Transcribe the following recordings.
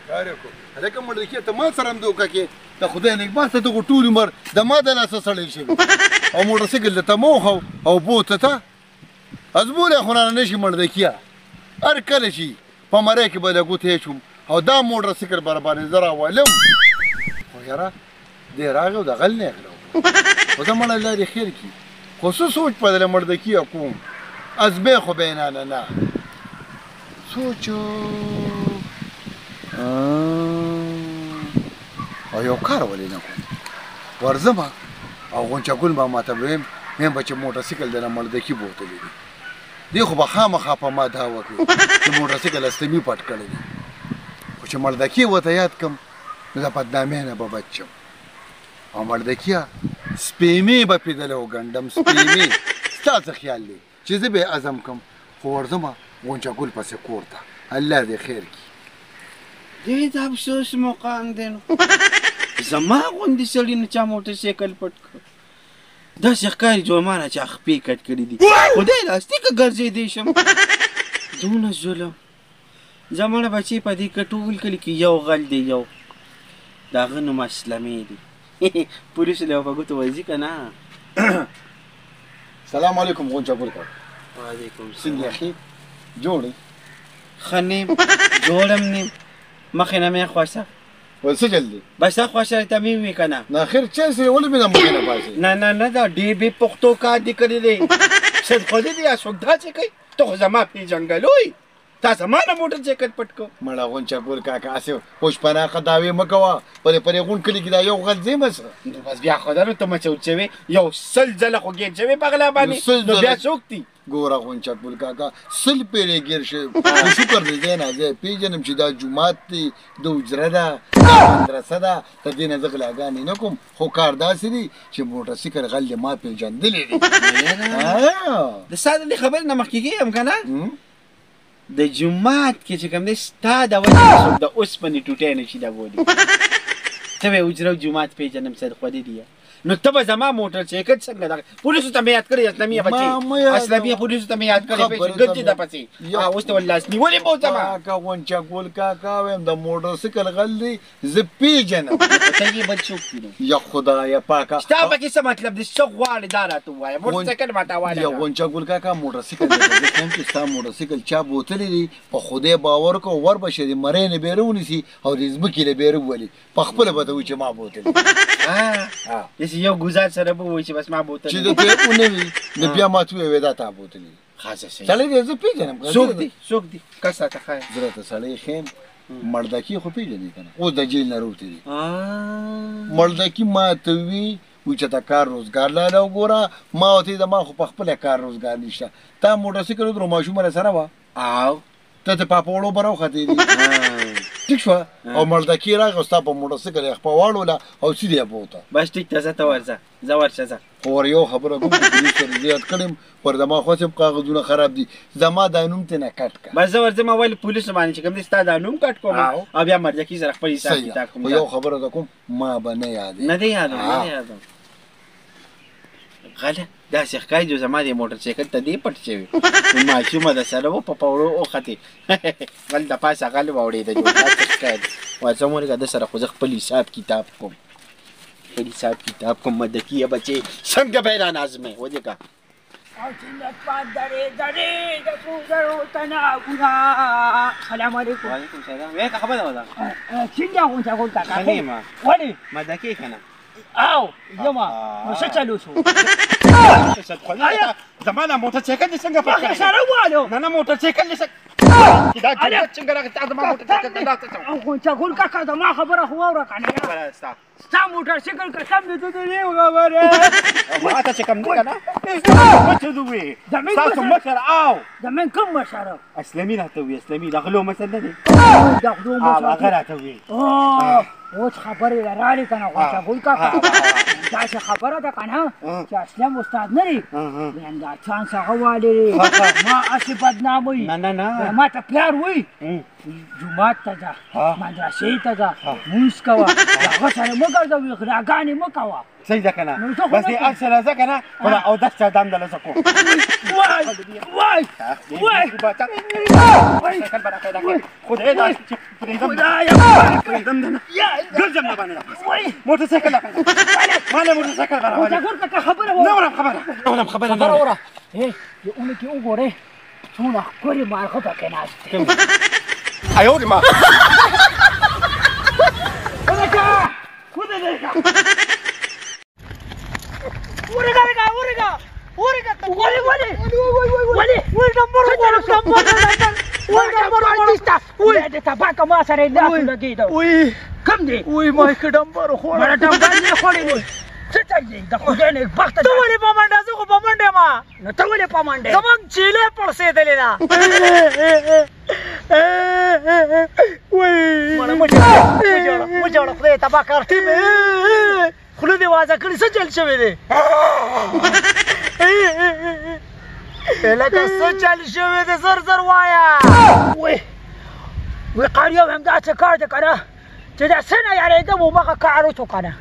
کار وکړو هلکه مړدکي ته ما سره هم دوکه کې د خدای نېکبخته دغه ټول عمر د ما د لاسه سړی شوي او موټرسایکل درته مه وښو او بوته ته ازبولی خو رانه نه شي مړدکیه هر کله چې په مرۍ کې به له ګوتې شوم او دا موټرسایکل به راباندې زه راولم خو یاره دی راغی او د غل نه یې غله خو زه مړه الله دې خیر کړي خو څه سوچ په دله مړدکیه کوم ازبی خو بینانه نه سوچ او یو کار ولې نه کوم ورځم او غونچه ګل به ماته ویم میم به چې موټرسایکل دله مړدکي بوتلی دي دی خو به خامخا په ما دا وکړي چې موټرسایکل استمي پټ کړی دی خو چې مړدکي ورته یاد کړم نو د بدنامۍ نه به بچ شم او مړدکیه سپېمې به پرې دله وګنډم سپېمې ستا څه خیال دی چې زه به یې عزم کړم خو ورځم غونچه ګل پسې کور ته الله دې خیر کړي دې د افسوس مقام دی نو زما غوندې سړي نه چا موټرسایکل پټ کړ داسې ښکاري چې ما نه چا خپې کټ کړي دي خدای لاستیکه ګرځېدی شم دونه ظلم زموږ بچې په دې کې ټول کلي کې یو غل دی یو د هغه نوم اسلمې دی پولیسو له په ګوتو ورځي که نه سلام علیکم غونچه ګل کاکا وعلیکم څنګه یې ښې جوړ یې ښه نیم جوړم نیم مخې نه مې خوښه ول څه چل دی بس تا خوښه ته مې وي که نه نه خیر چای سره ولې مې د مخې نه باسې نه نه نه دا ډېر بې پښتو کار دې کړی دی صدقه دې یا څوک داسې کوي ته خو زما پېژنګلوی تا زما نه موټرسایکل پټ کړو مړه غونچه ګل کاکا هسې خوشپناقه دعوې مه کوه پرې پرې غونډ کلي کې دا یو غل ځې مه سره نو بس بیا خو درنو ته مچوټ شوې یو سل ځله خو ګیر شوې په غلا باندې نو بیا څوک دي ګوره غونچه ګل کاکا سل پیرې ګیر شوی شکر دی دی نه زه پېژنم چې دا جومات دی د حجره ده دا مدرسه ده د دې نه زه غلاګانې نه کوم خو کار داسې دی چې موټرسایکل غل دې ما پېژندلی دی د ستا د دې خبرې نه مخکې کېږم که نه د جومات کې چې کوم دی ستا د وجې نه څوک د اوسپنې ټوټی نه شي راوړي ته به یې حجره او جومات پېژنم صدقه دې دی نو ته به زما موټرسایکل څنګه دغه پولیسو ته مې یاد کړی اسلامي بچې اسلامي پولیسو ته مې یاد کړی ګرځي ده پسې اوس ته لاس نیولې به وځم کاکا غونچه ګل کاکا وایم د موټرسایکل غل دی زه پېژنم ته یې بل څوک دي نو یا خدایه پاکه ستا پکې څه مطلب دی څه غواړې دا راته ووایه موټرسایکل ماته یا غونچه ګل کاکا موټرسایکل زه ښیم چې ستا موټرسایکل چا بوتلی دی په خدای باور کوه ور به شي د مرۍ نه بیره ونیسي او د ځمکې له بیره وولي پخپله به ته وایي چې ما بوتلی یو ګزار سره به وایي چې بس ما بوتلی چې د ته ونه وي نو بیا ما ته ووایې دا تا بوتلی خاصه صحیح سړی دی زه پېژنم څوک دی کس راته ښایه زه راته سړی ښیم مړدکي خو پېژنې که نه اوس د جیل نه روتې دي مړدکي ما ته وي وایي چې ته کار روزګار لاله وګوره ما ورته ما خو په خپله کار روزګار نشته تا موټرسایکل ودرو ماشومه سره وه او ته د پاپوړو به راوختې دي ټیک شوه او مړدکي راغی او ستا په موټرسایکل یې خپه واړوله او سیدې یې بوته بس ټیک ته زه ته ورځه زه ورشه ځه خو ور یو خبره کوم چې پولیس سره زیات کړم پر زما خو صرف کاغذونه خراب دي زما دا نوم ته نه کټ کړه بس زه ورځم ولې پولیسو باندې چې کوم دی ستا دا نوم کټ کوم او بیا مړدکي سره خپل حساب کتاب کوم خو یو خبره ده کوم ما به نه یادې نه دی یادم غله داسې ښکاري چې زما د موټرسایکل ته دې پټ شوي ماشومه د سره و په پوړو وختې غل د پاسه غل واوړېده داسې ښکاري ورځم ورګه د سره خو زه خپل حساب کتاب کوم مدکیه بچې څنګه به یې رانازمې ودې که سلام علیکم وعلیکم سلام وی که خبره وده څنګه غونچه ګل کاکا ښه نه یم ولې مدکي که نه او یما نو څه چلو شو زما دا موټرسایکل دې څنګه پټ کړی سره والو نه موټرسایکل دې دا څنګه راغی تا زما موټرسایکل ته لاس غونچه ګل کاکا زما خبره خو واوره که نه ستا موټرسایکل قسم دې ته نه یم خبره ما ته چې کوم دی که نه څه دې ووایې ستاسو مشر او زمین کوم مشر اسلامي راته ووایي اسلامي د غلو مشر نه دی د غلو مشر هغه راته ووایي اوس خبرې راغلې که نه غونچه ګل کاکا داسې خبره ده که نه چې اسلم استاد نه دی ویم دا چانس هغه والې ما هسې بدناموي نه ما ته پلار وایي جومات ته ځه مدرسې ته ځه لمونځ کوه د هغه سره مه ګرځوي غلاګانې مه کوه صحیح ده کنه نو زه خو بس نه دې کوم. اکثر ځه کنه خو دا اودس چا دم دله زه کوم وای سایکل به راپیدا کړې خدای دا چې پرېږدم پرېږدم ده نه ګرځم نه باندې موټر سایکل ماله موټر سایکل به راولې ورته که خبره نه ورم خبره خبره وره د اونې کې وګورې څومره ښکلې مارغه پکې ناست دی ایو دې ما تباکه ما سره یې لاسو لګېده کم دی ما که ډمبر خوړ مړه ډمبر یې خوړی دی څه چل دی د خدای نېکبخته ته ولې په منډه زه خو په منډه یم نو ته ولې په منډه زموږ چیلې پړسېدلې ده وجاړه خدای تباه کړ خوله دې وازه کړې څه چل شوی دی لکه څه چل شوی دی زر زر وایه وی قاریو همداسې کار دی که نه چې د څه نه یارېدم همغه کار وشو که نه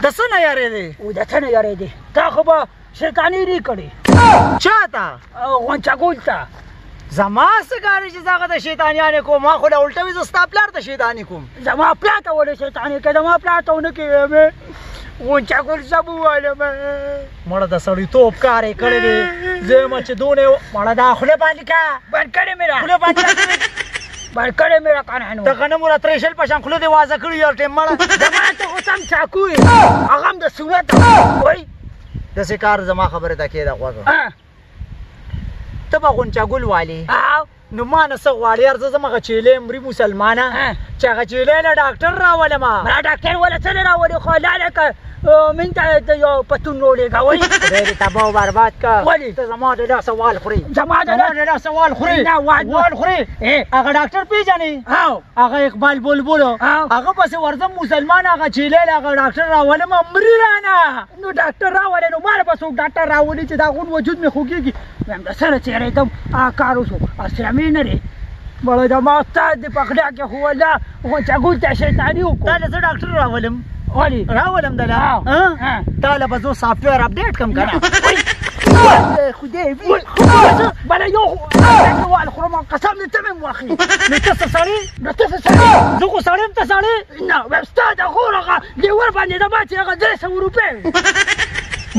د څه نه یارېدې و د څه نه یارېدې تا خو به شیطاني نه کړې چا ته غونچګول ته زما څه کاري چې زه هغه د شیطانیانې کوم ما خو له الټه وي زه ستا پلار ته شیطاني کوم زما پلار ته ولې شیطاني کوې زما پلار ته ونه کوې غونچګول صاحب وویلم مړه د سړیتوب کار یې کړی دی زه یم چې دونه مړه دا خوله باندې که بند کړې مې را خوله باندې بند کړې مې را که نه نو د غنمو را ترېشل په شان خوله دې وازه کړي یار ټیم مړه زما ته خو سم چاکو یې هغه هم د صورت وایي داسې کار زما خبرې ته کېده غوږه ته به غونچاګل والې نو ما نه څه غواړې یار زه ځم هغه چیلې مري مسلمانه چې هغه چیلې له ډاکټر راولم مړه ډاکټر وله څه نه راولې خو لاله که من ته د یو پتون راولېږوئ خدای دې تباه و برباد که ولې ته زما د لاسه وال خورې زما د لاسه وال خورې نه وال خورې هغه ډاکټر پېژنې هغه اقبال بلبلو هغه پسې ورځم مسلمان هغه چیلې له هغه ډاکټر راولم مري رانه نو ډاکټر راولې نو ماله به څوک ډاکټر راولي چې دا غون وجود مې خوږېږي وایم د سره تېرېدم هغه کار وشو اسلامي نه دی مړه د ما استاد دی په خدا کې خو والله غونچګول ته شیطاني وکړو تا له زه ډاکټر راولم ولې راولم دله تا له به زه سافټویر اپډیټ کړم که نه خدای بله یو وال خورم قسم دې ته مې واخلي نو ته څه سړی نو ته څه سړی زه خو سړی یم ته سړی نه وایم ستا د خور هغه لیور باندې د ما چې هغه 300 روپۍ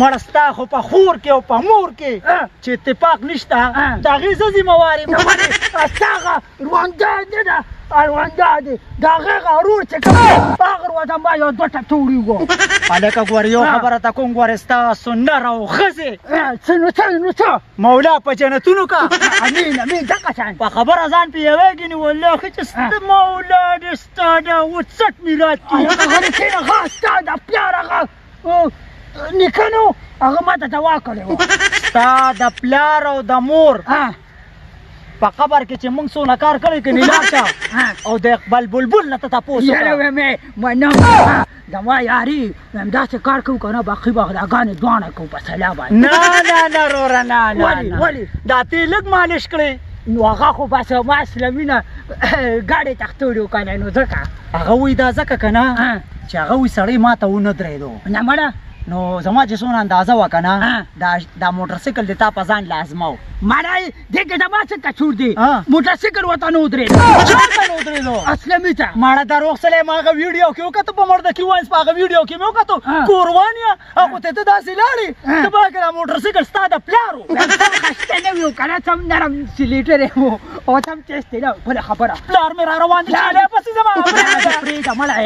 مړه ستا خو په خور کې او په مور کې چې اتفاق نشته د هغې زه ذمهوار یم ستا هغه رواندا نه ده رواندا دی د هغې هغه ورور چې کوم هغه رواندا ما یو 2 ټکټه وړي وو هلکه ګورې یو خبره ته کوم ګورې ستاسو نر او ښځې څه نو څه مولا په جنتونو که امین دغه شان په خبره ځان پوهېږي نو والله ښه چې مولا دې ستا د 59 میلاد کې هغه کښېنه ښه ستا د پلار هغه نیکه نو هغه ما ته دوا کړې وه ستا د پلار او د مور په قبر کې چې موږ څونه کار کړی که نیلام ته او د اقبال بلبل نه ته تپوس یاره ویمې منم زما یاري وایم داسې کار کوو که نه باقي به غلاګانې دواړه کوو په سلا باندې نه وروره نه ولې دا ته لږ مالش کړې نو هغه خو بس ما اسلامي نه ګاډۍ تختوړي و که نه نو ځکه هغه وایي دا ځکه که نه چې هغه وایي سړی ما ته ونه درېدو نه مړه نو زما چې څونه اندازه وه که نه دا موټرسایکل د تا په ځان لازمه و مړه دې کې زما څه کچور دی موټرسایکل ورته نه ودرېده چېرته نه ودرېدو اسلامي ته مړه دروغ سلی ما هغه ویډیو کې وکتو په مرده کې واینس په هغه ویډیو کې مې وکتو قربان یم هغو ته ته داسې لاړې ته به که دا موټرسایکل ستا د پلار و خسته نه وي و که نه څم نرم سلیټر یې و او څم چېستې نه بله خبره پلار مې را روان دي چالی پسې زما پرېږده مړه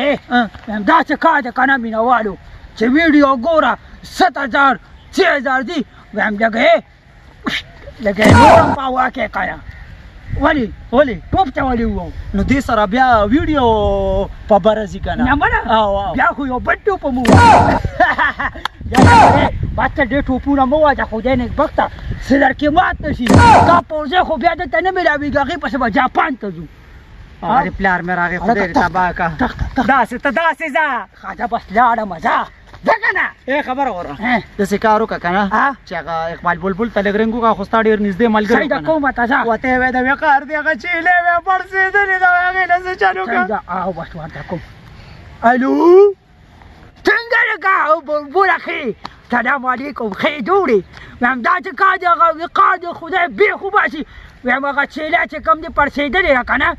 داسې کار دی که نه مینهوالو چې ویډیو ګوره 7000 3000 دي وایم لږه یې نور هم په هوا کې که نه ولې ټوپ ته ولې ووم نو دې سره بیا ویډیو په بره ځي که نه مړه بیا خو یو بل ټوپ هم بس ته ډېر ټوپونه مه واچه خدای نېکبخته څه درکې مات نه شي دا پوځی خو بیا دلته نه میلاوېږي هغې پسې به جاپان ته ځو ارې پلار مې راغی خدای دې تباه که داسې ته داسې ځه ښه بس لاړم ځه ځکه نه خبره وره داسې کار وکړه که نه چې هغه اقبال بلبل ته لږ رنګ وکړه خو ستا ډېر نږدې ملګری صحیح ده کومه ته ځه وته یې وایې د وقار دی هغه چیلې وې پړسېدلې ده هغې نه څه چل وکړه صحیح ده او بس ورته کوم الو څنګه لکه او بوله ښې سلام علیکم ښې جوړې وایم دا چې کار دی هغه وقار د خدای بیخ وباسي وایم هغه چیله چې کوم دی پړسېدلې ده که نه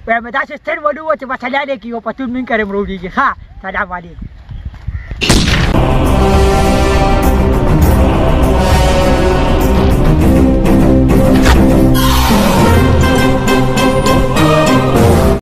وایم داسې ستر ونه وه چې مسله نه کي یو پتون من کرم روډېږي ښه سلام علیکم